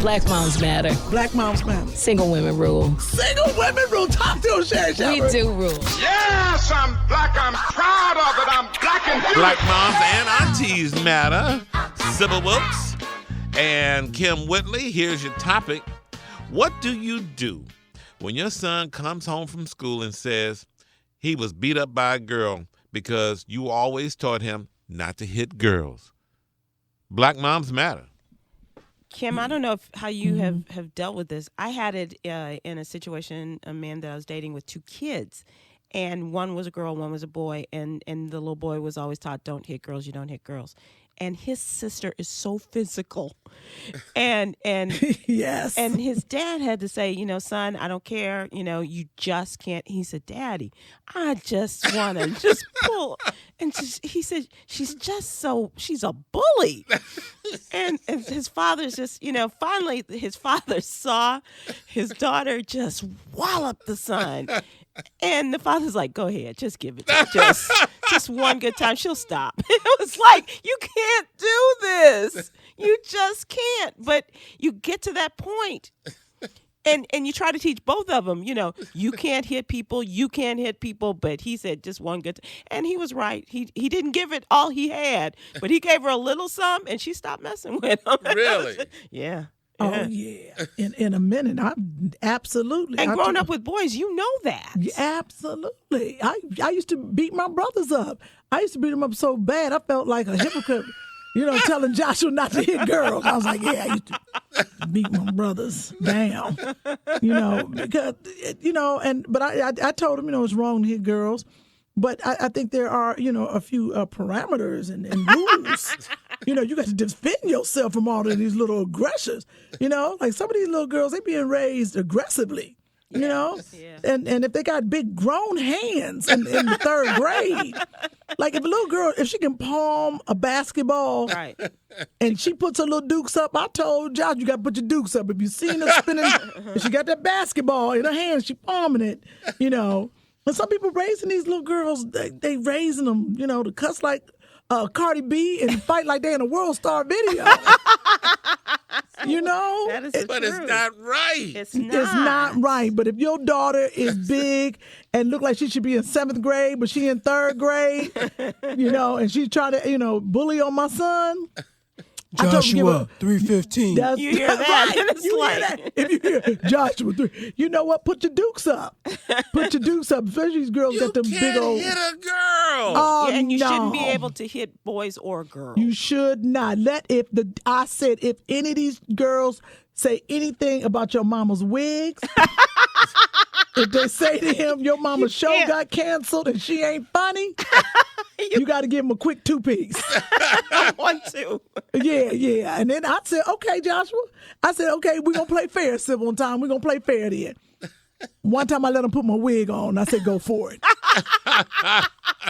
Black Moms Matter. Black Moms Matter. Single women rule. Single women rule. Talk to him, Sherri Shepherd. We do rule. Yes, I'm black. I'm proud of it. I'm black and beautiful. Black moms and aunties matter. Sybil Wilkes and Kim Whitley. Here's your topic. What do you do when your son comes home from school and says he was beat up by a girl because you always taught him not to hit girls? Black moms matter. Kim, I don't know how you have dealt with this. I had it in a situation, a man that I was dating with 2 kids. And one was a girl, one was a boy. And the little boy was always taught, don't hit girls, you don't hit girls. And his sister is so physical. And yes. And his dad had to say, son, I don't care. You just can't. He said, Daddy, I just want to just pull. And he said, she's a bully. and his father's just, finally his father saw his daughter just wallop the son. And the father's like, go ahead, just give it to her. Just one good time, she'll stop. It was like, you can't do this. You just can't. But you get to that point, and you try to teach both of them, you can't hit people, you can't hit people. But he said just one good time. And he was right. He didn't give it all he had, but he gave her a little some, and she stopped messing with him. Really? Yeah. Oh, yeah. In a minute. Absolutely. And growing up with boys, you know that. Yeah, absolutely. I used to beat my brothers up. I used to beat them up so bad, I felt like a hypocrite, telling Joshua not to hit girls. I was like, yeah, I used to beat my brothers down, because, but I told him, it's wrong to hit girls. But I think there are, a few parameters and rules. You got to defend yourself from all of these little aggressors. Like some of these little girls, they being raised aggressively. Yeah. And if they got big grown hands in the 3rd grade, like if a little girl, if she can palm a basketball, right, and she puts her little dukes up, I told Josh, you got to put your dukes up. If you seen her spinning, if she got that basketball in her hand, she palming it, And some people raising these little girls, they raising them, to cuss like Cardi B and fight like they in a World Star video. That is But it's not right. It's not. It's not right. But if your daughter is big and look like she should be in 7th grade, but she in 3rd grade, and she's trying to, bully on my son. Joshua 3:15. You hear that? Right. It's like, if you hear Joshua 3, you know what? Put your dukes up. Put your dukes up. Especially these girls got them big old. You can't hit a girl. Oh, yeah, and you no. shouldn't be able to hit boys or girls. You should not. I said if any of these girls say anything about your mama's wigs, if they say to him your mama's show got canceled and she ain't funny, you got to give him a quick 2-piece. I want to. Yeah. And then I said, okay, Joshua. I said, okay, we're going to play fair, Sybil, one time. We're going to play fair then. One time I let him put my wig on. I said, go for it.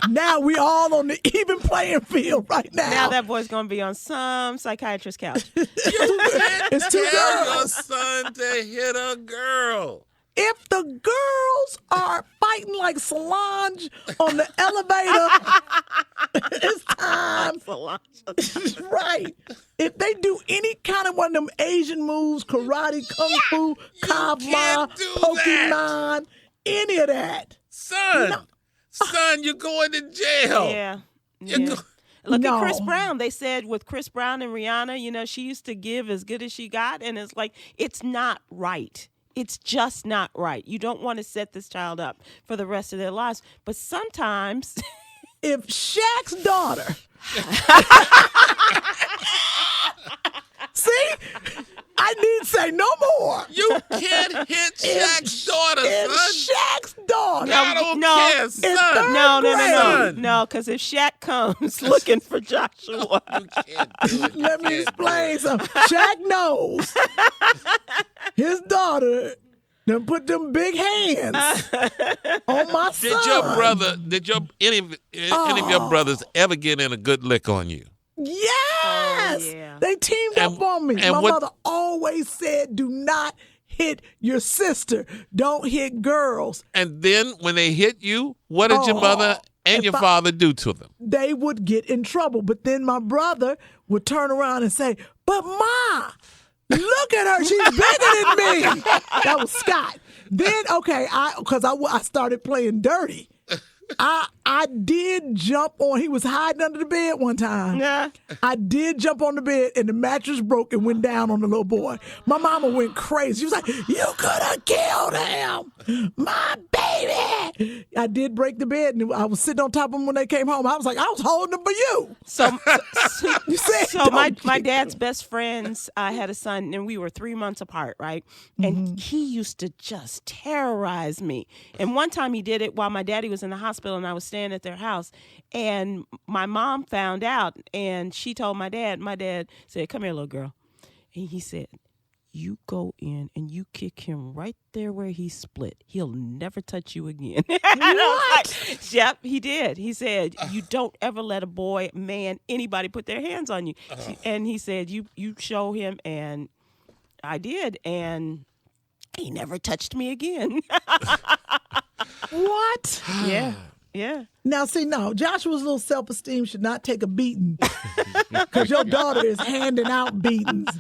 Now we all on the even playing field right now. Now that boy's going to be on some psychiatrist's couch. It's 2 Tell girls. your son to hit a girl. If the girls are fighting like Solange on the elevator, it's time. Right. If they do any kind of one of them Asian moves, karate, kung fu, kava, Pokemon, any of that. Son, you're going to jail. Yeah. You're Look at Chris Brown. They said with Chris Brown and Rihanna, she used to give as good as she got. And it's like, it's not right. It's just not right. You don't want to set this child up for the rest of their lives. But sometimes, if Shaq's daughter, see, I need say no more. You can't hit Shaq's daughter, son. Shaq's daughter. I don't care, son. No, because if Shaq comes looking for Joshua. You can't do it. Let me explain something. Shaq knows his daughter done put them big hands on my son. Did any of your brothers ever get in a good lick on you? Yes. Oh, yeah. They teamed up on me. My mother always said, do not hit your sister. Don't hit girls. And then when they hit you, what did your mother and your father do to them? They would get in trouble. But then my brother would turn around and say, but Ma, Look at her. She's bigger than me. That was Scott. Then, okay, I started playing dirty. I did jump on. He was hiding under the bed one time. Yeah. I did jump on the bed, and the mattress broke and went down on the little boy. My mama went crazy. She was like, "You could have killed him, my baby." I did break the bed, and I was sitting on top of him when they came home. I was like, "I was holding him for you." You said, So my "Don't dad's best friends had a son, and we were 3 months apart, right? And he used to just terrorize me. And one time he did it while my daddy was in the hospital, and I was staying at their house. And my mom found out, and she told my dad. My dad said, "Come here, little girl." And he said, "You go in and you kick him right there where he split. He'll never touch you again." And I was like, yep, he did. He said, "You don't ever let a boy, man, anybody put their hands on you." And he said, you show him, and I did, and he never touched me again. What? Yeah. Yeah. Now, see, no, Joshua's little self-esteem should not take a beating because your daughter is handing out beatings.